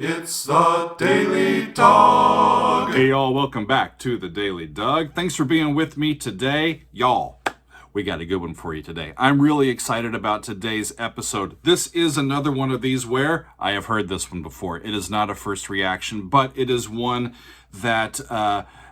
It's the Daily Dog. Hey y'all, welcome back to the Daily Doug. Thanks for being with me today. Y'all, we got a good one for you today. I'm really excited about today's episode. This is another one of these where I have heard this one before. It is not a first reaction, but it is one that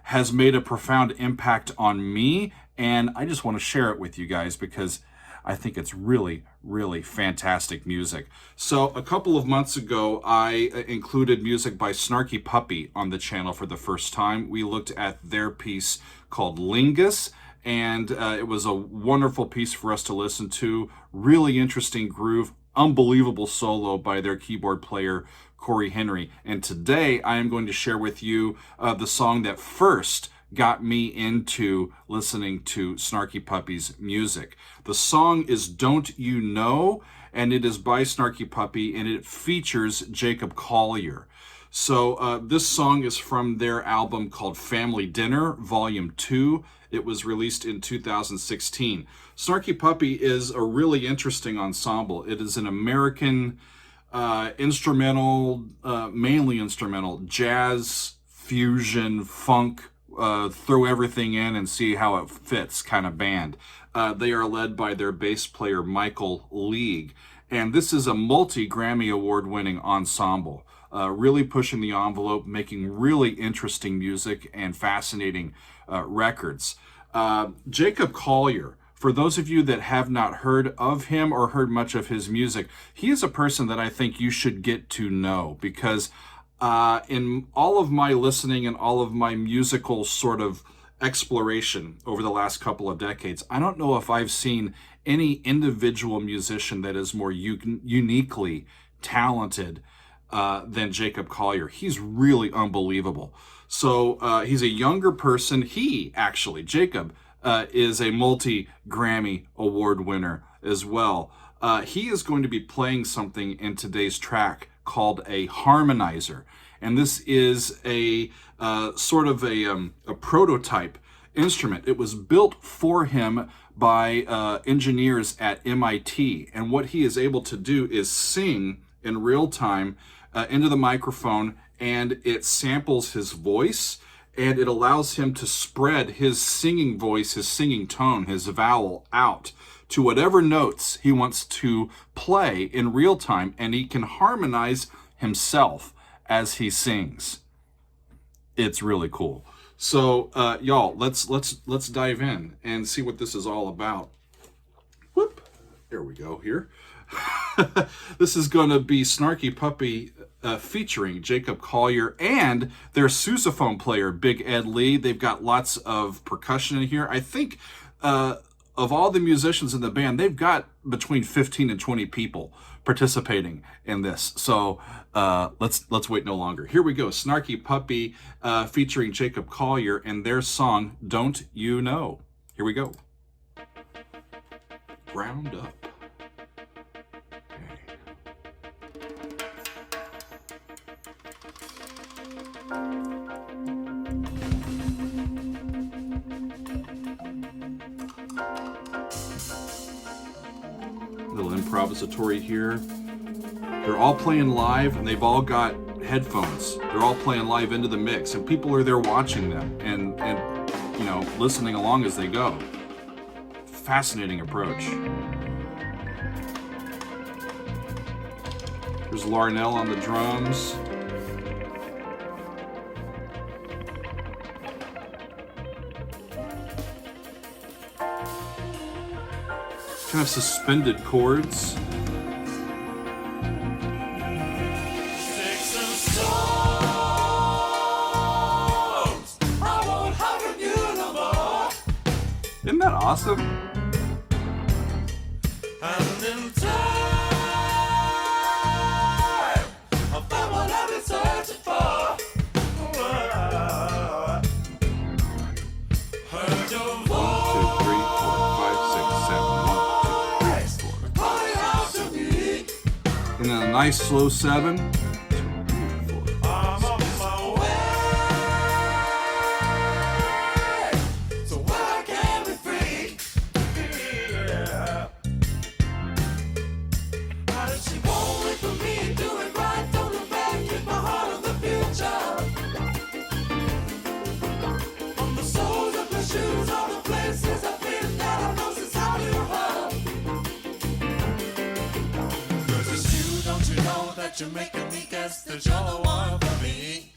has made a profound impact on me, and I just want to share it with you guys because I think it's really, really fantastic music. So a couple of months ago, I included music by Snarky Puppy on the channel for the first time. We looked at their piece called Lingus, and it was a wonderful piece for us to listen to. Really interesting groove, unbelievable solo by their keyboard player, Corey Henry. And today I am going to share with you the song that first got me into listening to Snarky Puppy's music. The song is Don't You Know, and it is by Snarky Puppy, and it features Jacob Collier. So this song is from their album called Family Dinner, Volume 2. It was released in 2016. Snarky Puppy is a really interesting ensemble. It is an American instrumental, mainly instrumental, jazz, fusion, funk, throw everything in and see how it fits kind of band. They are led by their bass player, Michael League. And this is a multi-Grammy award-winning ensemble, really pushing the envelope, making really interesting music and fascinating records. Jacob Collier, for those of you that have not heard of him or heard much of his music, he is a person that I think you should get to know because in all of my listening and all of my musical sort of exploration over the last couple of decades, I don't know if I've seen any individual musician that is more uniquely talented than Jacob Collier. He's really unbelievable. So he's a younger person. Jacob, is a multi-Grammy award winner as well. He is going to be playing something in today's track called a harmonizer, and this is a sort of a prototype instrument. It was built for him by engineers at MIT, and what he is able to do is sing in real time into the microphone, and it samples his voice, and it allows him to spread his singing voice, his singing tone, his vowel out to whatever notes he wants to play in real time, and he can harmonize himself as he sings. It's really cool. So y'all, let's dive in and see what this is all about. Whoop, there we go here. This is going to be Snarky Puppy featuring Jacob Collier and their sousaphone player, Big Ed Lee. They've got lots of percussion in here. I think of all the musicians in the band, they've got between 15 and 20 people participating in this. So let's wait no longer. Here we go. Snarky Puppy featuring Jacob Collier and their song, Don't You Know. Here we go. Ground up. Little improvisatory here. They're all playing live and they've all got headphones. They're all playing live into the mix and people are there watching them and you know, listening along as they go. Fascinating approach. There's Larnell on the drums. Kind of suspended chords. Isn't that awesome? And in time, I'll find what I've been searching for. Heard your voice. 1, 2, 3, 4, 5, 6, 7, 1, 2, 3, 4, 5, 6. And then a nice slow 7. that you're making me guess that you're the one for me.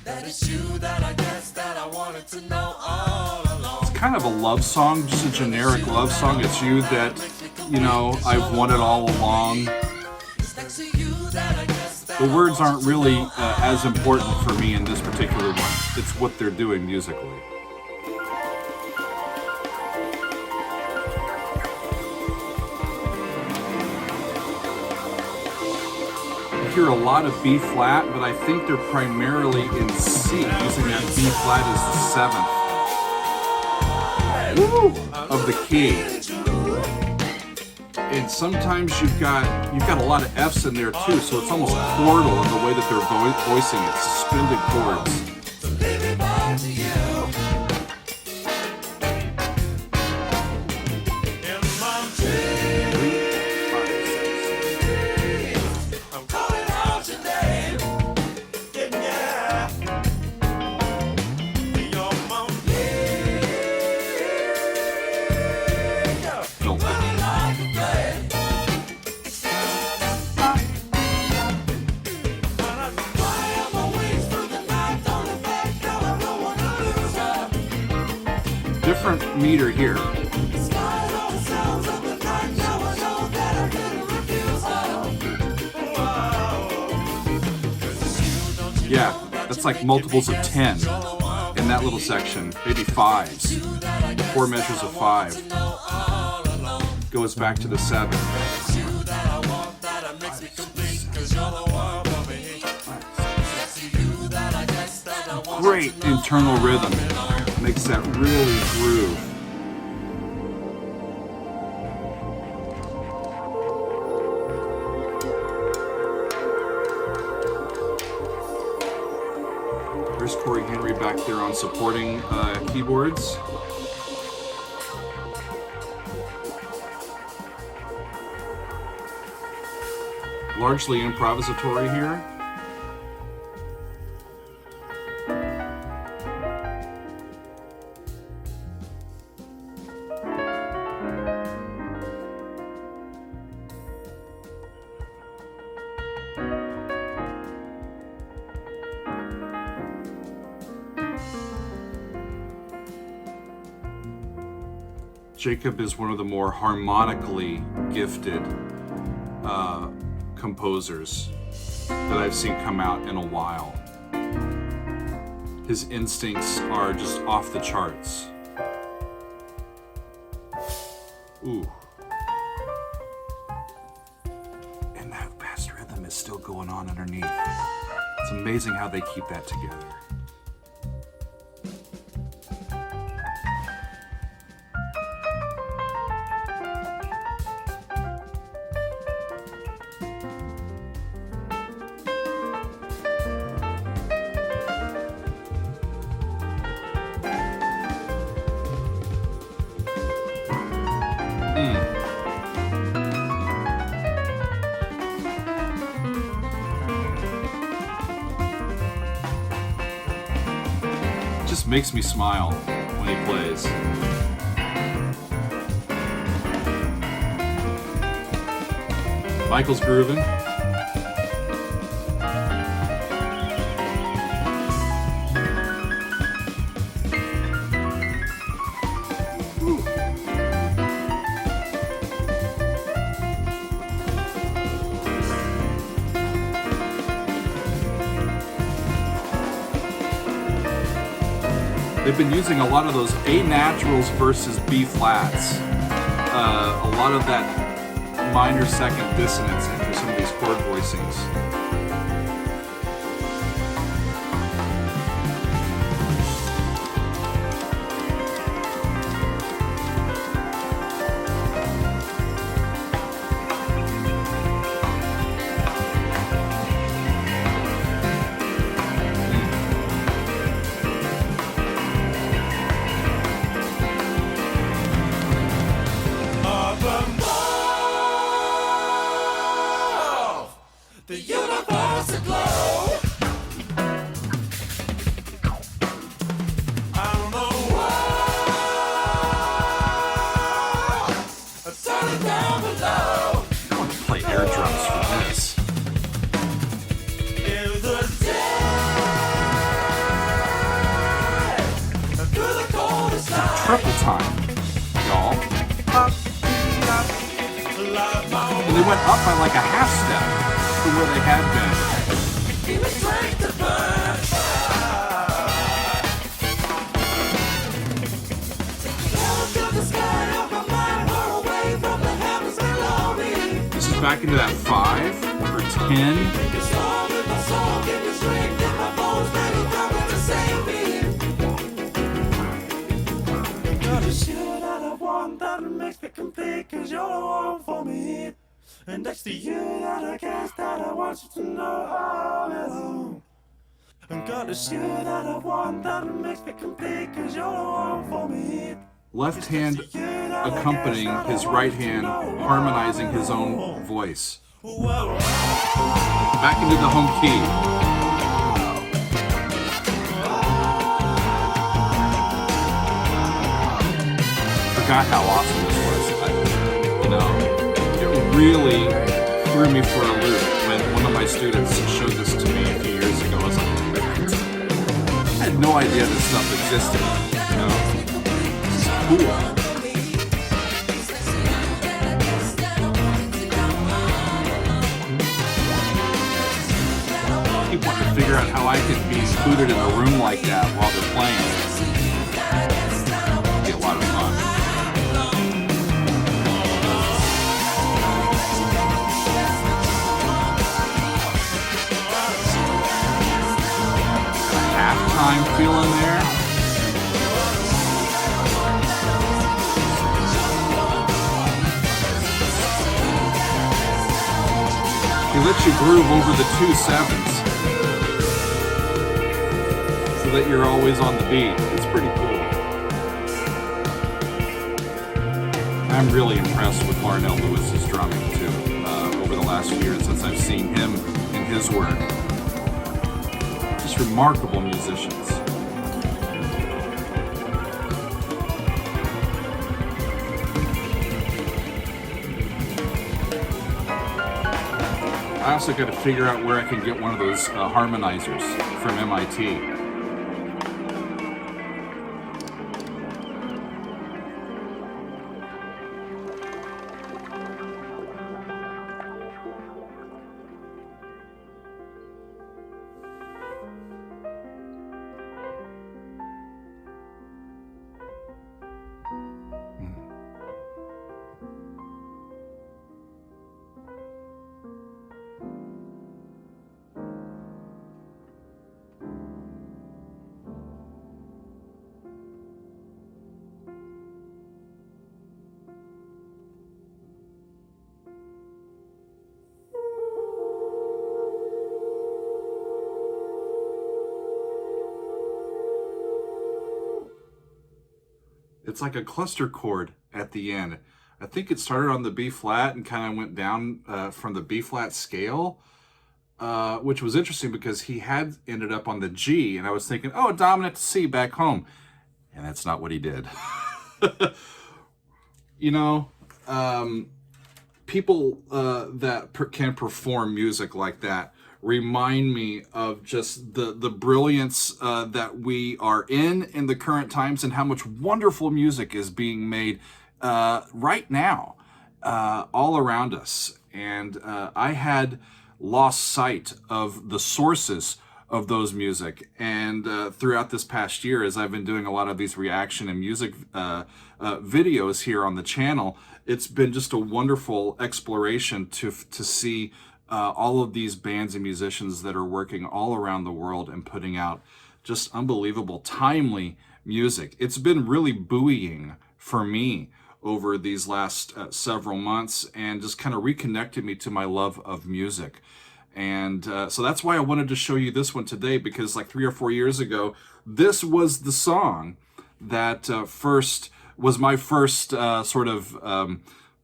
That it's you that I guess that I wanted to know all along. It's kind of a love song, just a generic love song. It's you that, you know, I've wanted all along. The words aren't really as important for me in this particular one. It's what they're doing musically. I hear a lot of B flat, but I think they're primarily in C, using that B flat as the 7th of the key. And sometimes you've got a lot of F's in there too, so it's almost chordal in the way that they're voicing it, suspended chords. Different meter here. Yeah, that's like multiples of 10 in that little section, maybe 5s, 4 measures of 5. Goes back to the 7. Great internal rhythm. Makes that really groove. There's Corey Henry back there on supporting keyboards. Largely improvisatory here. Jacob is one of the more harmonically gifted composers that I've seen come out in a while. His instincts are just off the charts. Ooh. And that fast rhythm is still going on underneath. It's amazing how they keep that together. Just makes me smile when he plays. Michael's grooving. They've been using a lot of those A naturals versus B flats. A lot of that minor second dissonance into some of these chord voicings. The universe triple time, y'all. And they went up by like a half step from where they had been. This is back into that 5 or 10. And that's the you that I guess that I want you to know all along. And God, it's you that I want that makes me complete, cause you're the one for me. Left hand accompanying his right hand, harmonizing his own voice. Back into the home key. Forgot how awesome this was. It really threw me for a loop when one of my students showed this to me a few years ago. I was like, I had no idea this stuff existed. This is cool. I keep wanting to figure out how I could be included in a room like that while they're playing. It'd be a lot of fun. Halftime feeling there. He lets you groove over the 2 7s so that you're always on the beat. It's pretty cool. I'm really impressed with Larnell Lewis's drumming too over the last few years since I've seen him and his work. Just remarkable musicians. I also got to figure out where I can get one of those harmonizers from MIT. It's like a cluster chord at the end. I think it started on the B flat and kind of went down from the B flat scale, which was interesting because he had ended up on the G, and I was thinking, oh, dominant to C back home. And that's not what he did. People that can perform music like that remind me of just the brilliance that we are in the current times and how much wonderful music is being made right now all around us. And I had lost sight of the sources of those music, and throughout this past year, as I've been doing a lot of these reaction and music videos here on the channel, it's been just a wonderful exploration to see all of these bands and musicians that are working all around the world and putting out just unbelievable, timely music. It's been really buoying for me over these last several months, and just kind of reconnected me to my love of music. And so that's why I wanted to show you this one today, because like 3 or 4 years ago, this was the song that was my first sort of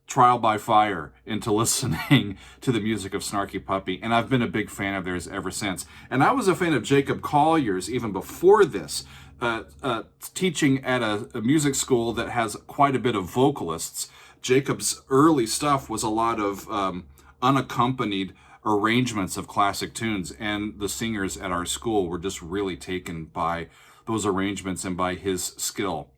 trial by fire into listening to the music of Snarky Puppy, and I've been a big fan of theirs ever since. And I was a fan of Jacob Collier's even before this, teaching at a music school that has quite a bit of vocalists. Jacob's early stuff was a lot of unaccompanied arrangements of classic tunes, and the singers at our school were just really taken by those arrangements and by his skill.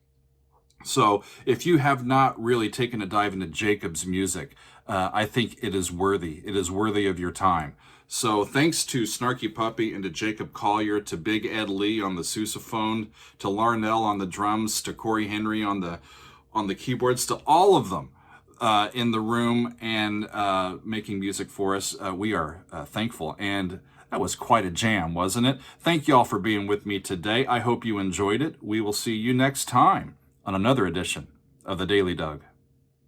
So if you have not really taken a dive into Jacob's music, I think it is worthy. It is worthy of your time. So thanks to Snarky Puppy and to Jacob Collier, to Big Ed Lee on the sousaphone, to Larnell on the drums, to Corey Henry on the keyboards, to all of them in the room and making music for us. We are thankful. And that was quite a jam, wasn't it? Thank you all for being with me today. I hope you enjoyed it. We will see you next time on another edition of The Daily Doug.